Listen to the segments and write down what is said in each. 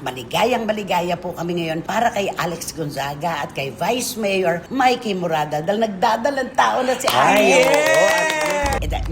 maligayang-maligaya po kami ngayon para kay Alex Gonzaga at kay Vice Mayor Mikey Morada dahil nagdadalang tao na si Alex.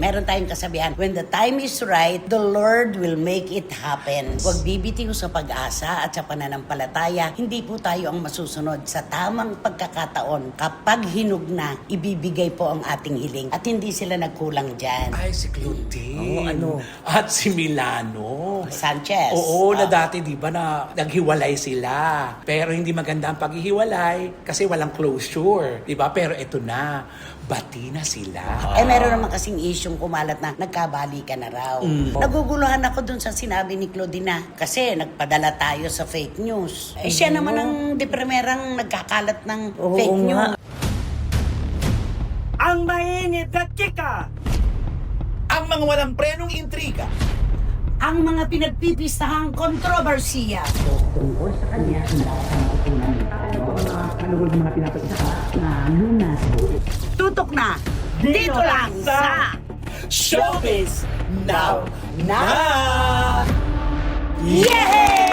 Meron tayong kasabihan, when the time is right, the Lord will make it happen. Huwag bibitiw sa pag-asa at sa pananampalataya. Hindi po tayo ang masusunod sa tamang pagkakataon. Kapag hinug na, ibibigay po ang ating hiling. At hindi sila nagkulang dyan. Ay, si Claudine. At si Milano. Sanchez. Oo, na dati di ba na naghiwalay sila. Pero hindi maganda ang paghihiwalay kasi walang closure. Di ba? Pero ito na, bati na sila. Meron naman kasing isyong kumalat na nagkabalikan na raw. Naguguluhan ako dun sa sinabi ni Claudine kasi nagpadala tayo sa fake news. Siya naman ang di primerang nagkakalat ng fake news. Ang mainit na chika! Ang mga walang prenong intriga. Ang mga pinagpipistahang kontrobersiya. Tungkol sa kanya, tutok na dito lang sa Showbiz Now! Yay!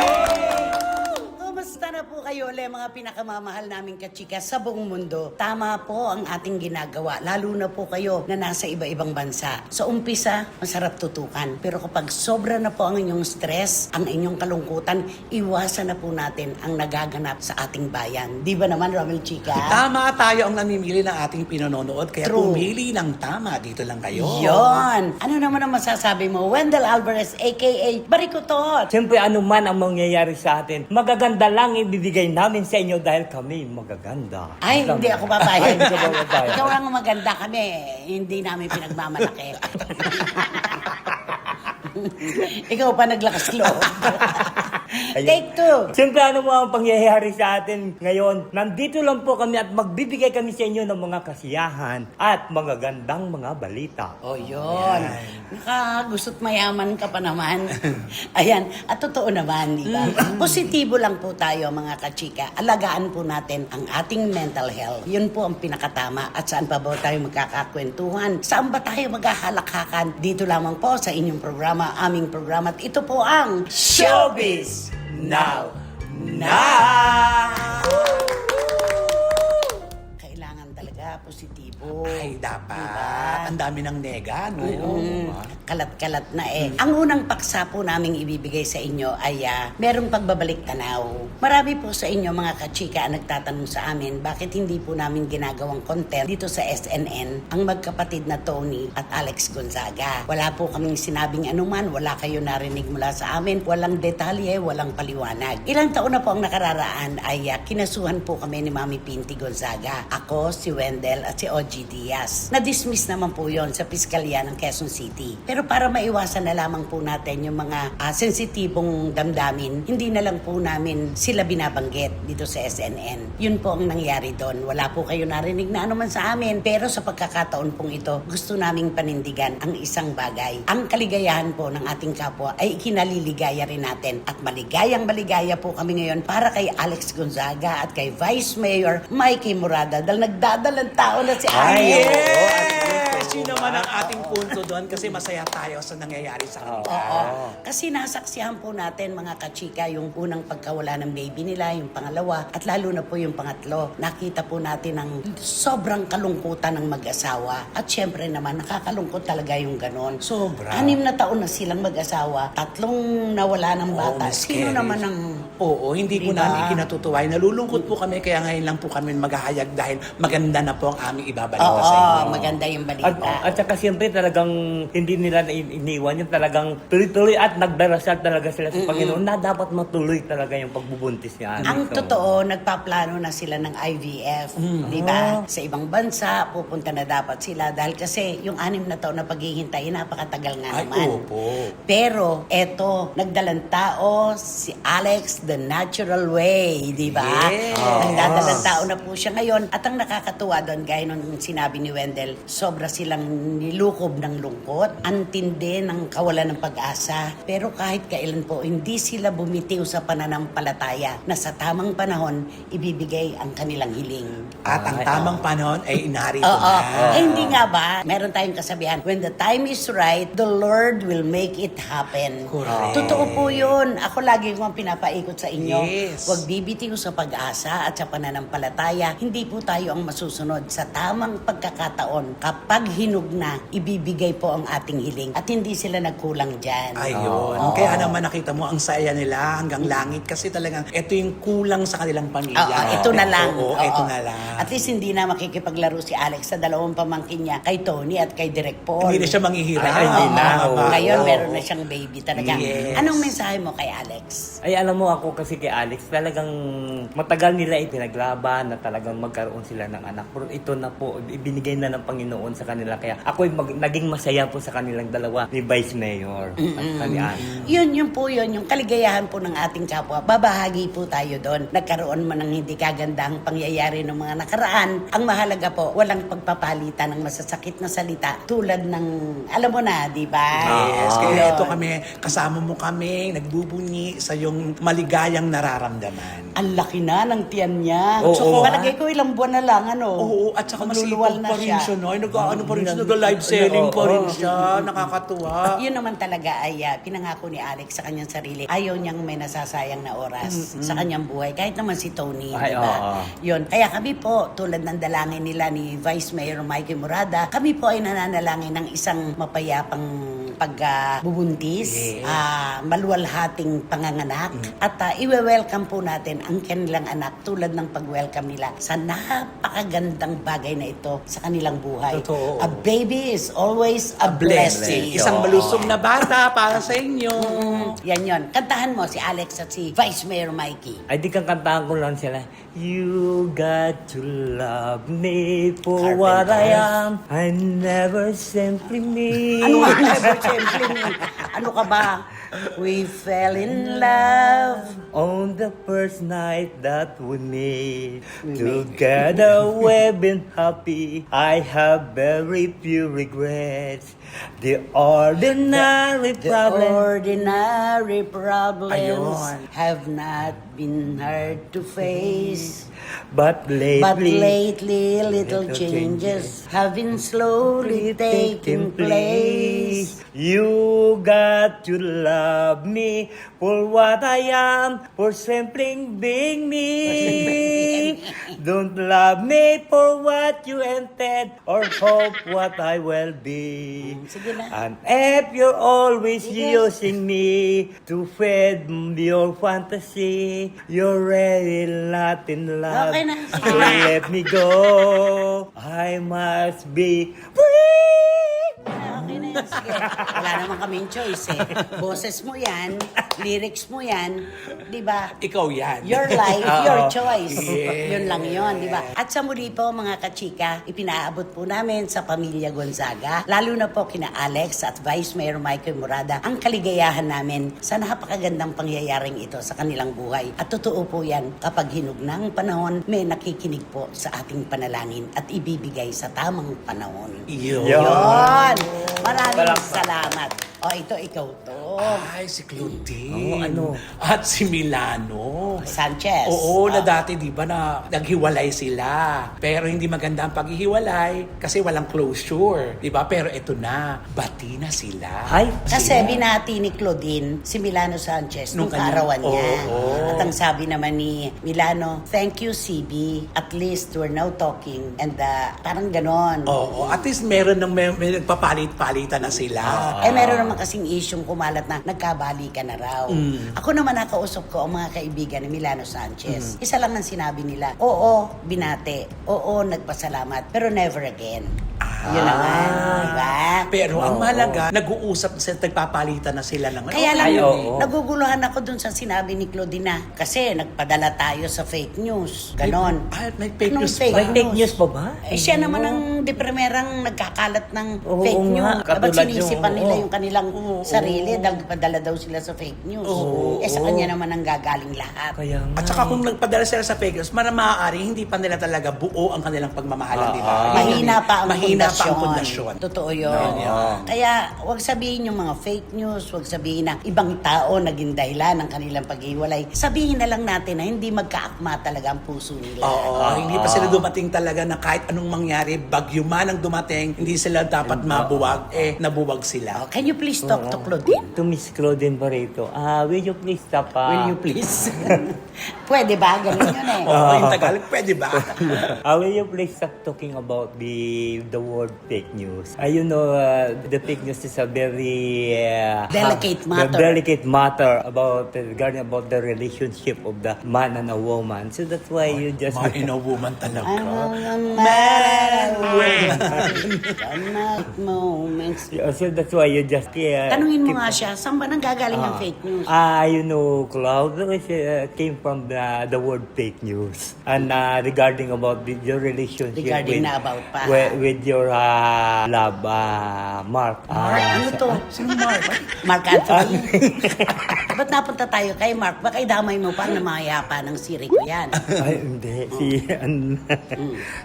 Kumusta na po kayo ulit mga pinakamamahal naming kachika sa buong mundo? Tama po ang ating ginagawa, lalo na po kayo na nasa iba-ibang bansa. Sa umpisa, masarap tutukan. Pero kapag sobra na po ang inyong stress, ang inyong kalungkutan, iwasan na po natin ang nagaganap sa ating bayan. Di ba naman, Romel Chika? Tama, tayo ang namimili ng ating pinanonood. Kaya True. pumili ng tama. Dito lang kayo. Yon! Ano naman ang masasabi mo? Wendell Alvarez, a.k.a. Barikutot! Siyempre, ano man ang mangyayari sa atin, magaganda lang ibibigay namin sa inyo dahil kami magaganda. Ay, hindi ako papayag. Hindi ka ba papayag? Ikaw lang maganda kami. Hindi namin pinagmamalaki. Ikaw pa naglakas loob. Take two. Siyempre, ano mo ang pangyayari sa atin ngayon? Nandito lang po kami at magbibigay kami sa inyo ng mga kasiyahan at mga gandang mga balita. Oh, yun. Gusto't mayaman ka pa naman. Ayan. At totoo naman, di ba? Positibo lang po tayo, mga kachika. Alagaan po natin ang ating mental health. Yun po ang pinakatama. At saan pa ba tayo magkakakwentuhan? Saan ba tayo maghahalakhakan? Dito lamang po sa inyong programa, aming programa. At ito po ang Showbiz Now! Kailangan talaga positibo. Ay, dapat. Diba? Ang dami ng nega, no? Kalat-kalat na eh. Ang unang paksa po naming ibibigay sa inyo ay merong pagbabalik tanaw. Marami po sa inyo mga kachika ang nagtatanong sa amin bakit hindi po namin ginagawang content dito sa SNN ang magkapatid na Tony at Alex Gonzaga. Wala po kaming sinabing anuman, wala kayo narinig mula sa amin, walang detalye, walang paliwanag. Ilang taon na po ang nakararaan ay kinasuhan po kami ni Mami Pinty Gonzaga. Ako, si Wendell at si OG Diaz. Na-dismiss naman po yon sa Piskalya ng Quezon City. Pero para maiwasan na lamang po natin yung mga sensitibong damdamin, hindi na lang po namin sila binabanggit dito sa SNN. Yun po ang nangyari doon. Wala po kayo narinig na anuman sa amin. Pero sa pagkakataon pong ito, gusto naming panindigan ang isang bagay. Ang kaligayahan po ng ating kapwa ay ikinaliligaya rin natin. At maligayang-maligaya po kami ngayon para kay Alex Gonzaga at kay Vice Mayor Mikey Morada dahil nagdadalang tao na si Alex. Yun naman ang ating punto doon kasi masaya tayo sa nangyayari sa kanila. Oo. Kasi nasaksihan po natin mga kachika yung unang pagkawala ng baby nila, yung pangalawa, at lalo na po yung pangatlo. Nakita po natin ang sobrang kalungkutan ng mag-asawa. At syempre naman, nakakalungkot talaga yung ganon. Sobra. 6 na taon na silang mag-asawa, 3 nawala ng bata. Sino naman ang... Oo, hindi ko Diba? namin kinatutuway. Nalulungkot po kami kaya ngayon lang po kami maghahayag dahil maganda na po ang aming ibabalita sa inyo. Oo, maganda yung balita. At saka siyempre talagang hindi nila iniwan yung talagang tuloy-tuloy at nagdarasal talaga sila sa Panginoon na dapat matuloy talaga yung pagbubuntis niya. Ang totoo, nagpaplano na sila ng IVF, di ba? Sa ibang bansa, pupunta na dapat sila dahil kasi yung 6 na taon na paghihintay, napakatagal nga Ay, naman. opo. Pero eto, nagdalang tao si Alex the natural way, di ba? Yes. Nagdadalang tao na po siya ngayon at ang nakakatuwa doon, gaya nung sinabi ni Wendell, sobra sila silang nilukob ng lungkot, antindi ng kawalan ng pag-asa. Pero kahit kailan po, hindi sila bumitiw sa pananampalataya na sa tamang panahon, ibibigay ang kanilang hiling. At ang tamang panahon ay narito Oo. na. Eh, hindi nga ba? Meron tayong kasabihan, when the time is right, the Lord will make it happen. Correct. Totoo po yun. Ako lagi kong pinapaikot sa inyo. Yes. Huwag bibitiw sa pag-asa at sa pananampalataya. Hindi po tayo ang masusunod sa tamang pagkakataon. Kapag hinug na, ibibigay po ang ating hiling. At hindi sila nagkulang dyan. Ayun. Kaya naman nakita mo ang saya nila hanggang langit kasi talagang ito yung kulang sa kanilang pamilya. Oo, ito na lang. Oo, ito na lang. At least hindi na makikipaglaro si Alex sa dalawang pamangkin niya, kay Tony at kay Direk Paul. Hindi na siya manghihirap. Ay, hindi na. Oo. Ngayon, Oo. meron na siyang baby talaga. Yes. Anong mensahe mo kay Alex? Ay, alam mo ako kasi kay Alex, talagang matagal nila ipinaglaban na talagang magkaroon sila ng anak. Pero ito na po, ibinigay na ng Panginoon sa kanila. Kaya ako naging masaya po sa kanilang dalawa ni Vice Mayor at ni Alex. Yun po yun, yung kaligayahan po ng ating kapwa. Babahagi po tayo doon. Nagkaroon man ng hindi kagandang pangyayari ng mga nakaraan. Ang mahalaga po, walang pagpapalitan ng masasakit na salita tulad ng, alam mo na, di ba? Yes, Yun. kaya ito kami, kasama mo kami, nagbubunyi sa yung maligayang nararamdaman. Ang laki na ng tiyan niya. Oo, So, oo, palagay ko ilang buwan na lang, ano? Oo, at saka Magluluwal masipag pa rin siya. No? Ay, nag-ano pa rin siya, nag-live selling pa rin siya. Nakakatuwa. Yun naman talaga ay pinangako ni Alex sa kanyang sarili. Ayaw niyang may nasasayang na oras sa kanyang buhay. Kahit naman si Tony, Ay, di ba? oo. Yun. Kaya kami po, tulad ng dalangin nila ni Vice Mayor Mikey Murada, kami po ay nananalangin ng isang mapayapang pagbubuntis, maluwalhating panganganak, at iwe-welcome po natin ang kanilang anak tulad ng pag-welcome nila sa napakagandang bagay na ito sa kanilang buhay. Totoo. A baby is always a blessing. Isang malusog na bata para sa inyo. Yan yon. Kantahan mo si Alex at si Vice Mayor Mikey. Ay, di kang kantahan ko lang sila. You got to love me for what I am. I never simply me. Ano nga never simply me? Ano ka ba? We fell in love. On the first night that we met, together we've been happy. I have very few regrets. The ordinary The problem. ordinary problems Ayun. have not been hard to face. But lately, But lately, little changes have been slowly taking place. You got to love me for what I am, for simply being me. Don't love me for what you intend or hope what I will be. Sige na. And if you're always using me to feed your fantasy, you're really not in love. Okay na. So let me go. I must be free. Okay na yan. Sige. Wala naman kaming choice eh. Boses mo yan, lyrics mo yan, di ba? Ikaw yan. Your life, your choice. Yes. Yun lang yun, di ba? At sa muli po mga kachika, ipinaabot po namin sa pamilya Gonzaga, lalo na po kina Alex at Vice Mayor Michael Murada, ang kaligayahan namin sa napakagandang pangyayaring ito sa kanilang buhay. At totoo po yan, kapag hinug ng panahon, may nakikinig po sa ating panalangin at ibibigay sa tamang panahon. Yun. Yun! Maraming salamat. O, ito, ikaw to. Ay, si Claudine. Oo, ano? At si Milano. Sanchez. Oo, na dati di ba na naghiwalay sila. Pero hindi maganda ang paghihiwalay kasi walang closure. Di ba? Pero ito na, bati na sila. Ay, Kasi binati ni Claudine si Milano Sanchez nung Nung kanya- kaarawan niya. Oo. At ang sabi naman ni Milano, thank you CB, at least we're now talking. And parang ganon. Oo, at least meron ng may nagpapalit-palitan na sila. Eh meron naman kasing isyong kumalat na nagkabalikan na raw. Ako naman nakausap ko ang mga kaibigan ni Milano Sanchez. Isa lang ang sinabi nila, oo, binate. Oo, nagpasalamat. Pero never again. Yun naman, di ba? Pero ang mahalaga, nag-uusap sila, nagpapalitan na sila ng Kaya lang, Ay, oo. naguguluhan ako dun sa sinabi ni Claudina. Kasi nagpadala tayo sa fake news. Ganon. Ay, may fake Anong news fake pa. may fake news pa ba? Eh, siya naman ang di primerang nagkakalat ng Oo fake nga, news. Dapat katulad sinisipan yung- nila oo. yung kanilang sarili dahil padala daw sila sa fake news. Eh sa kanya naman ang gagaling lahat. Kaya nga. At saka kung nagpadala sila sa fake news, maaari hindi pa nila talaga buo ang kanilang pagmamahalan, di ba? Mahina pa ang Mahina pa pa ang pundasyon. Totoo yun. Oo. Kaya huwag sabihin yung mga fake news, huwag sabihin na ibang tao naging dahilan ng kanilang paghiwalay. Sabihin na lang natin na hindi magkaakma talaga ang puso nila. Oo, hindi pa sila dumating talaga na kahit anong mangyari, bagyo man ang dumating, hindi sila dapat mabuwag, nabuwag sila. Oh, can you please talk to Claudine? To Miss Claudine Barreto, will you please stop? Will you please? Pwede ba? Ganun yun eh. Oo, yung Tagalog, pwede ba? Will you please stop talking about the word fake news? You know, the fake news is a very Delicate matter. delicate matter about regarding about the relationship of the man and a woman. So that's why you just Man in a woman talaga. Cannot moments. so that's why you just Tanungin mo nga siya, saan ba nanggagaling ang fake news? You know, Cloud, came from the word fake news. And regarding about your relationship Regarding na about pa. with your love, Mark. Ano to? Sino Mark? Mark Anthony. Ba't napunta tayo kay Mark? Baka idamay mo pa na mayapa ng siri ko yan. Ay, hindi.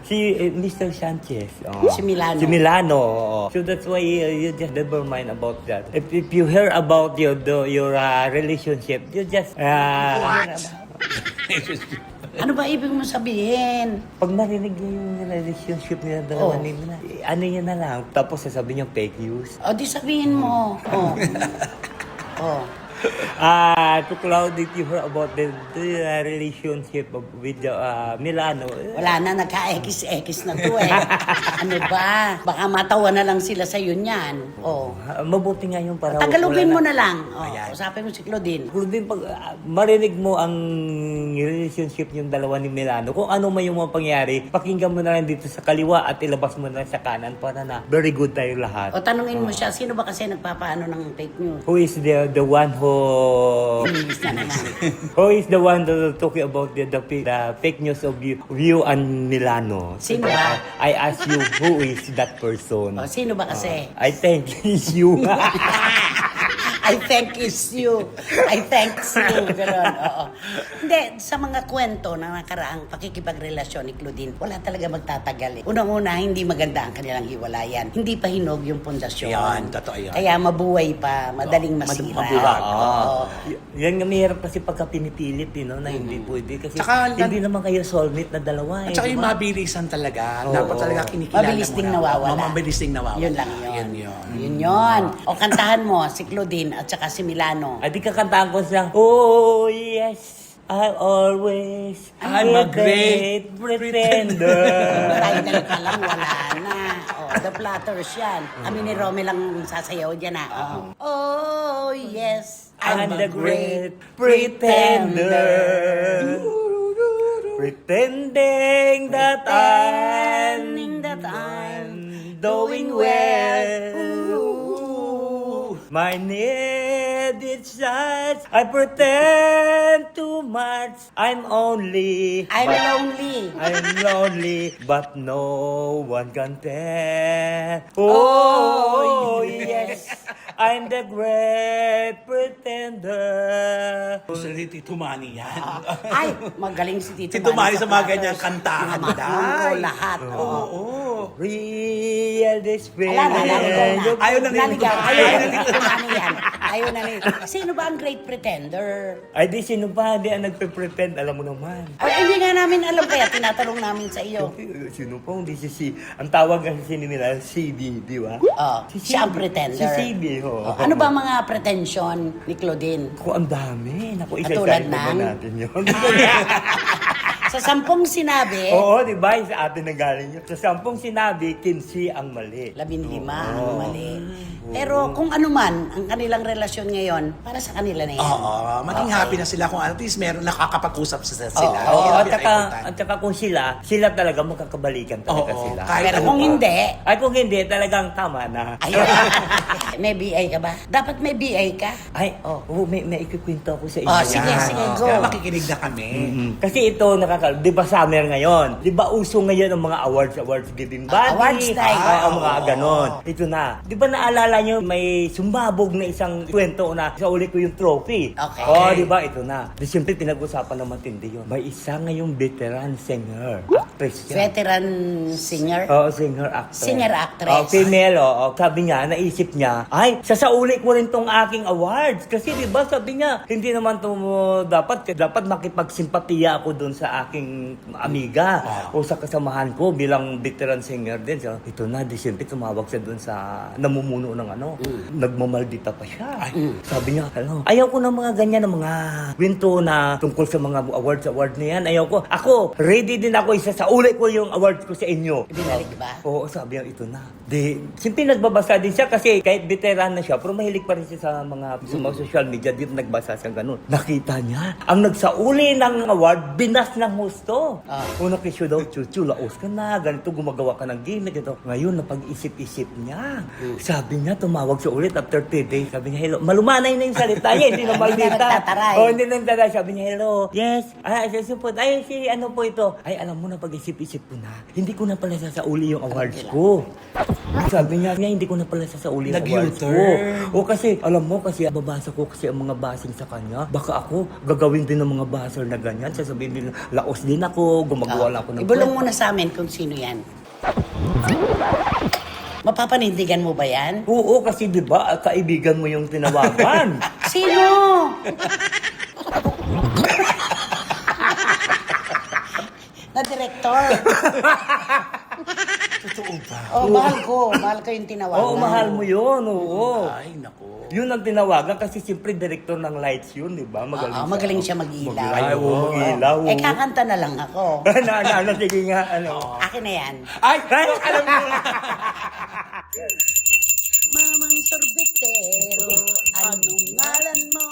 Si Mr. Sanchez. Si Milano. Si Milano. Oo. So that's why you just never mind about that. If you hear about your relationship, you just... Ano ba ibig mo sabihin? Pag marinig niyo yung relationship nila dalawa Oh. ni Mina, ano yan na lang. Tapos sasabihin yung fake news. O di sabihin mo. Oh. To Cloud, did you hear about the relationship with Milano? Wala na, nagka-X na to eh. Ano ba? Baka matawa na lang sila sa yun yan. Oh. Mabuti nga yung para... Tagalogin mo wala na lang. Oh, Ayan. usapin mo si Claudine. Claudine, pag marinig mo ang relationship yung dalawa ni Milano, kung ano man yung mga pangyari, pakinggan mo na lang dito sa kaliwa at ilabas mo na lang sa kanan para na very good tayo lahat. O tanungin mo siya, sino ba kasi nagpapaano ng fake news? Who is the one who... English na naman. Who is the one that talking about the fake news of you and Milano? Sino ba? I ask you, who is that person? O sino ba kasi? I think it's you. I thank is you. I thanks you. Ganun, oo. Hindi, sa mga kwento na nakaraang pakikipagrelasyon ni Claudine, wala talaga magtatagal eh. Unang-una, hindi maganda ang kanilang hiwalayan. Hindi pa hinog yung pundasyon. Yan, totoo yan. Kaya mabuhay pa, madaling masira. mabuwag. Oo. Yan nga mahirap kasi pagka pinipilit, no, na hindi pwede. Kasi Tsaka, hindi naman kayo soulmate na dalawa. At saka yung diba? mabilisan talaga. Oo. Dapat talaga kinikilala Mabilis mo ding na. nawawala. Mabilis ding nawawala. Yun lang yun. Yun. Yun. O kantahan mo, si Claudine at saka si Milano. Ay, di kakantaan ko siya, oh yes, I always I'm a great pretender. Title ka lang, wala na. The Platters yan. Kami ni Romy lang sasayaw dyan na. Oh, yes. I'm the great pretender. Pretending that I'm doing well. My need is such, I pretend too much. I'm lonely. I'm lonely. I'm lonely, but no one can tell. Oh, yes, I'm the great pretender. Gusto ni Tito Manny yan. Ay, magaling si Tito Tito Manny sa mga Platters. ganyang kantahan. Tumatakbo Day. lahat. Oo. Real despair. Wala na, naligaw na. Ayaw na Naligaw. nito. Ayaw na Tito Manny yan. Ayaw na nito. Sino ba ang great pretender? Ay, di sino ba? Di ang nagpe-pretend, alam mo naman. Ay, hindi nga namin alam kaya tinatanong namin sa iyo. Sino po? Hindi si ang tawag kasi nila, CB, di ba? Siya ang pretender. Si CB, ho. Ano ba mga pretension ni Claudine? Ako, ang dami. Naku, Katulad isa-isa ng? natin yun. Sa 10 sinabi, Oo, di ba? Sa atin na galing yun. Sa 10 sinabi, 15 ang mali. 15 ang mali. Pero kung ano man ang kanilang relasyon ngayon, para sa kanila na yan. Oo. Maging happy na sila kung at least meron nakakapag-usap sila. Oo, Yun ang at pinaka-importante. saka kung sila talaga magkakabalikan talaga Oo, sila. kahit Pero ano kung pa. hindi, Ay, kung hindi, talagang tama na. ayun. May BI ka ba? Dapat may BI ka. Ay, may ikikwento ako sa inyo. Oh, sige, yan. sige, go. Kaya makikinig na kami. Kasi ito, ka, di ba summer ngayon? Di ba uso ngayon ang mga awards giving body? Awards night. Ang mga ganon. Ito na. Di ba naalala nyo, may sumabog na isang kwento na sa uli ko yung trophy. Okay. Di ba? Ito na. Di siyempre pinag-usapan ng matindi yun. May isa ngayong veteran singer. Actress siya. Veteran singer. Oo, singer-actress. Singer-actress. Female, sabi niya, naisip niya, ay, sasauli ko rin tong aking awards. Kasi di ba sabi niya, hindi naman to dapat makipagsimpatiya ako doon sa aking amiga o sa kasamahan ko bilang veteran singer din. So, ito na, di siyempre tumawag siya doon sa namumuno ng nagmamaldita pa siya. Sabi niya, ayaw ko ng mga ganyan, ng mga kwento na tungkol sa mga award na yan. Ayaw ko. Ako, ready din ako isasauli ko yung awards ko sa inyo. Binalik ba? Oo, sabi niya, ito na. Di, siyempre nagbabasa din siya kasi kahit veteran na siya, pero mahilig pa rin siya sa mga social media, dito nagbasa siya ganun. Nakita niya, ang nagsauli ng award, binas ng husto. Una kisyo daw, chuchu, laos ka na, ganito, gumagawa ka ng gimmick, ito. Ngayon, napag-isip-isip niya. Sabi niya, tumawag siya ulit after 3 days. Sabi niya, hello. Malumanay na yung salita niya, hindi na maldita. nagtataray. Hindi na nagtataray. Sabi niya, hello. Yes. Si ano po ito? Ay, alam mo na, pag-isip-isip ko na, hindi ko na pala sasauli yung awards ko. Sabi niya, hindi ko na pala sasauli yung awards ko. O kasi, alam mo, kasi babasa ko kasi ang mga basing sa kanya. Baka ako, gagawin din ng mga baser na ganyan. Sasabihin din, laos din ako, gumagawa lang ako ng Ibulong mo na sa amin kung sino yan. Mapapanindigan mo ba yan? Oo, kasi di ba kaibigan mo yung tinawagan. Sino? Na director. Totoo ba? Oh, mahal ko. Mahal ko yung tinawagan. Oo, mahal mo yun. Oo. Ay, nako. Yun ang tinawagan kasi siyempre director ng lights yun, di ba? Magaling siya mag-ilaw. Ay, mag-ilaw. Eh, kakanta na lang ako. Sige nga, Akin na yan. Ay, alam mo. Mamang sorbetero, anong ngalan mo?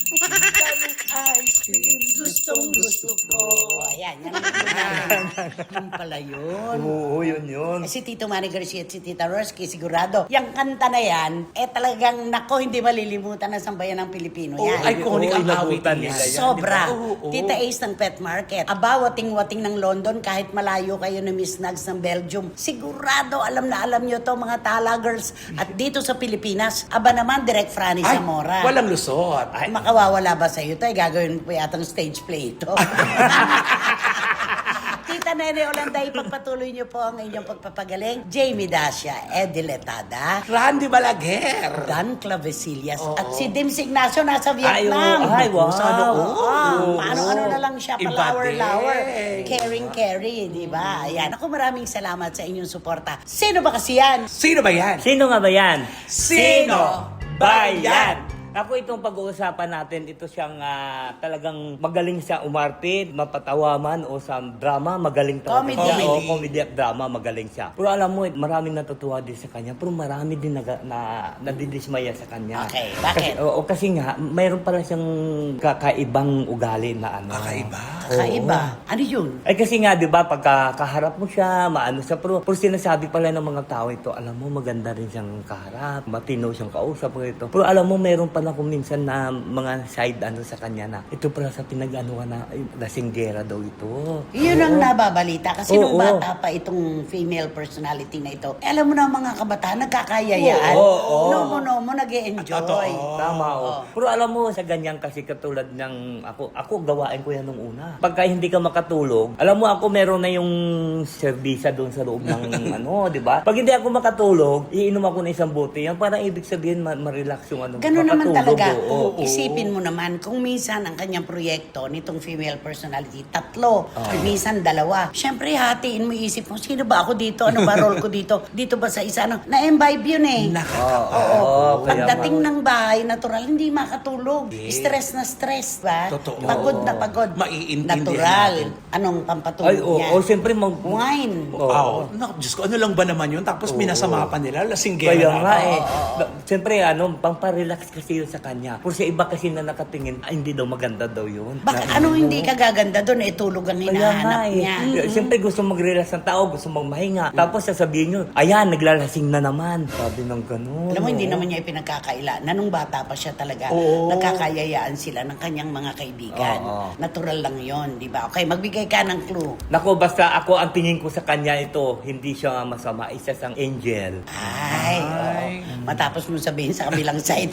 Daming ice cream, gustong gusto ko. Ayan, yan ang yung pala yun. Oo, yun. Eh, si Tito Manny Garcia at si Tita Roski, sigurado. Yung kanta na yan, talagang, nako, hindi malilimutan ng sambayan ng Pilipino yan. Iconic ang awitan nila nila. yan. Sobra. Oo. Tita Ace ng Pet Market. Aba, wating-wating ng London, kahit malayo kayo ni Miss Nugs ng Belgium. Sigurado, alam na alam nyo to, mga talagers. At dito sa Pilipinas, aba naman, Direk Franny Ay, Zamora. walang lusot. Ay, makawawala ba sa'yo tayo? Gagawin po yatang stage play ito. Tita Nene Olanday, pagpatuloy niyo po ang inyong pagpapagaling. Jamie Dacia, Eddie Letada, Randy Balaguer. Dan Clavesillas, at si Dims Ignacio nasa Vietnam. Ay, wow. Ano na lang siya, Iba palawer-lawer. din. Caring, di ba? Ayan. Ako, maraming salamat sa inyong suporta. Sino ba kasi yan? Sino ba yan? Sino nga ba yan? Sino ba yan? Ako itong pag-uusapan natin, ito siyang talagang magaling siya umarte, mapatawa man o sa drama, magaling talaga Comedy. siya. O Comedy. comedy at drama, magaling siya. Pero alam mo, maraming natutuwa din sa kanya, pero marami din nadidismaya sa kanya. Okay, bakit? Kasi nga, mayroon pala siyang kakaibang ugali na ano. Kakaiba. Ano yun? Ay kasi nga, di ba, pagka kaharap mo siya, maano siya, pero sinasabi pala ng mga tao ito, alam mo, maganda rin siyang kaharap, matino siyang kausap, ito. Pero alam mo, meron pala kung minsan na mga side ano sa kanya na, ito pala sa pinag-anuhan na, lasinggera daw ito. Yun ang nababalita. Kasi nung Oo. bata pa itong female personality na ito, alam mo na mga kabataan, nagkakayayaan. Oo. Nomo, nag-e-enjoy. Tama, Pero alam mo, sa ganyan kasi katulad ng ako gawain ko yan nung una. Pagka hindi ka makatulog, alam mo ako meron na yung serbisa doon sa loob ng di ba? Pag hindi ako makatulog, iinom ako ng isang bote. Yan parang ibig sabihin ma-relax yung Ganun naman talaga. Oo. Isipin mo naman, kung minsan ang kanyang proyekto nitong female personality, 3, minsan 2. Siyempre, hatiin mo isip mo, sino ba ako dito? Ano ba role ko dito? Dito ba sa isa? Na-imbibe yun eh. Oo. Pagdating ng bahay, natural, hindi makatulog. Stress na stress, ba? Totoo. Pagod na pagod. Maiintindihan Natural. natin. Anong Ay, pampatulog niya? siyempre Wine. Wow. Naku, Diyos ko, ano lang ba naman yun? Tapos minasama pa nila, lasinggera Kaya na. nga Siyempre, pamparelax kasi yun yun sa kanya. Kung sa iba kasi na nakatingin, hindi daw maganda daw yun. Bakit anong hindi ka gaganda doon? Tulog ang hinahanap niya. Siyempre gusto mag-relax ng tao, gusto magmahinga. Tapos sasabihin nyo, ayan, naglalasing na naman. Sabi ng ganun. Alam mo, hindi naman niya ipinagkakaila na nung bata pa siya talaga, Oo. nagkakayayaan sila ng kanyang mga kaibigan. Oo. Natural lang yon, di ba? Okay, magbigay ka ng clue. Naku, basta ako ang tingin ko sa kanya ito, hindi siya masama, isa siyang angel. Ay, oo. Matapos mo sabihin sa kabilang side.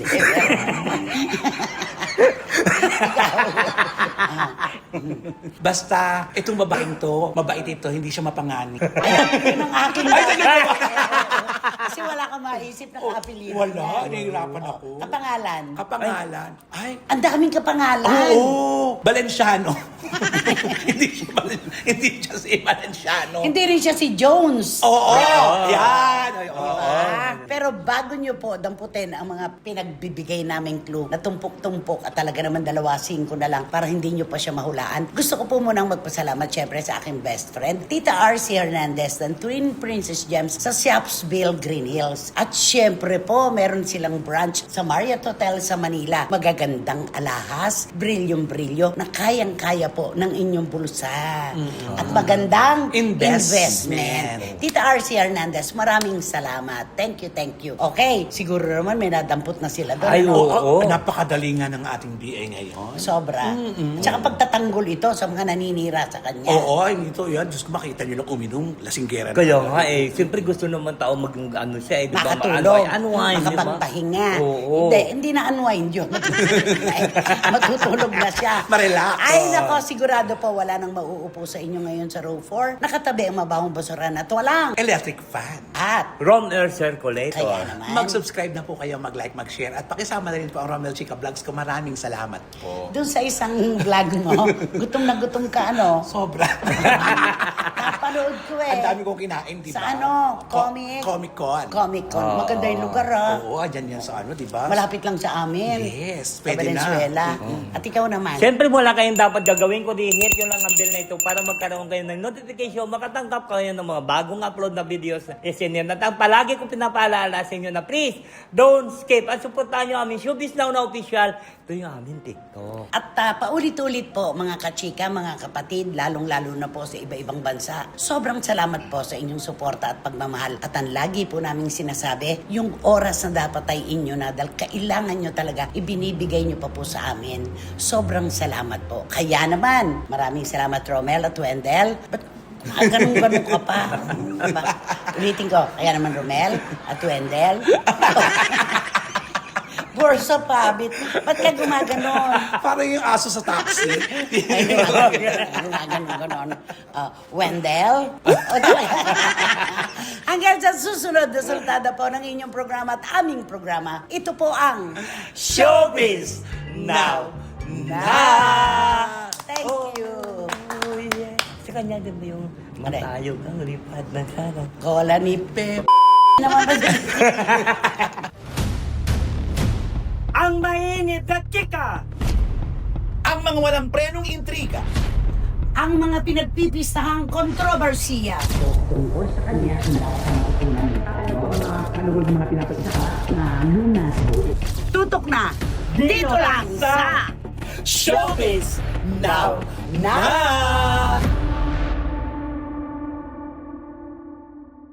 Basta, itong babaeng to, mabait ito, hindi siya mapangani. Yun ang aking Ay, Kasi wala kang maisip na kapilihan. Wala, nahihirapan ako. Kapangalan. Kapangalan. Ay, Ang daming kapangalan. oo, Valenciano. hindi siya si Valenciano. Hindi rin siya si Jones. Oo, yan. Ay, oo. Diba? Pero bago nyo po damputin ang mga pinagbibigay naming clue na tumpok-tumpok at talaga naman 2-5 na lang para hindi nyo pa siya mahulaan. Gusto ko po munang magpasalamat syempre sa aking best friend, Tita RC Hernandez ng Twin Princess Gems sa Shopsville, Green Hills. At syempre po, meron silang branch sa Marriott Hotel sa Manila. Magagandang alahas, brilyong-brilyo na kayang-kaya po ng inyong bulsa. At magandang Investment. Tita RC Hernandez, maraming salamat. Thank you, thank you. Okay, siguro naman may nadampot na sila doon. Ay, ano? oo. Napakadali nga ng ating BA ngayon. Sobra. Tsaka pagtatanggol ito sa mga naninira sa kanya. Oo, ay nito yan. Diyos ko, makita nyo lang uminom, lasinggera na. Kaya nga siyempre gusto naman tao maging ano siya, di ba? Makatulog, Unwind, di ba? makapagpahinga. Oo. Hindi na unwind yun. Matutulog na siya. Ma-relax. Ay, nako, sigurado po wala nang mauupo sa inyo ngayon sa row 4. Nakatabi ang mabahong basuran at walang. Electric fan. At, Ron Air Circulator. kaya naman. Mag-subscribe na po kayo, mag-like, mag-share. At pakisama na rin po ang Romel Chica Vlogs ko. Maraming salamat po. Doon sa isang vlog mo, gutom na gutom ka, ano? Sobra. Napanood ko eh. Ang dami kong kinain, di ba? Sa ano? Comic? Comic-Con. Comic-Con. Maganda yung lugar, ah. Oo, andyan yan sa ano, di ba? Malapit lang sa amin. Yes, Sa pwede na. Valenzuela. At ikaw naman. Siyempre wala kayong dapat gagawin kundi hit yun lang ang bell na ito para magkaroon kayo ng notification, makatanggap kayo ng mga bagong upload na videos na SNN. At ang palagi ko pinapaalala sa inyo na please, don't skip at supportahan nyo aming Showbiz Now na official. Ito yung aming TikTok. At paulit-ulit po mga kachika, mga kapatid, lalong-lalo na po sa iba-ibang bansa. Sobrang salamat po sa inyong suporta at pagmamahal. At ang lagi po naming sinasabi, yung oras na dapat ay inyo na dahil kailangan nyo talaga, ibinibigay nyo pa po sa amin. Sobrang salamat po. Kaya naman, maraming salamat Romel at Wendell. Ganun-ganun ka pa. Ulitin ko, kaya naman Romel at Wendell. Bursa pa, ba't ka gumaganon? Parang yung aso sa taxi. Ay, ganon. Wendell? Hanggang sa susunod na sultada po ng inyong programa at aming programa, ito po ang Showbiz Now na! Thank you. Oh, yeah. Sa kanya din ba yung matayog ang lipad ng sarap? Kola ni Pep. Naman ba dyan? Ang mainit na chika! Ang mga walang prenong intriga. Ang mga pinagpipistahang kontrobersiya. Tungkol sa kanya, mga pinapagsaha na lunas. Tutok na! Dito lang sa Showbiz Now na!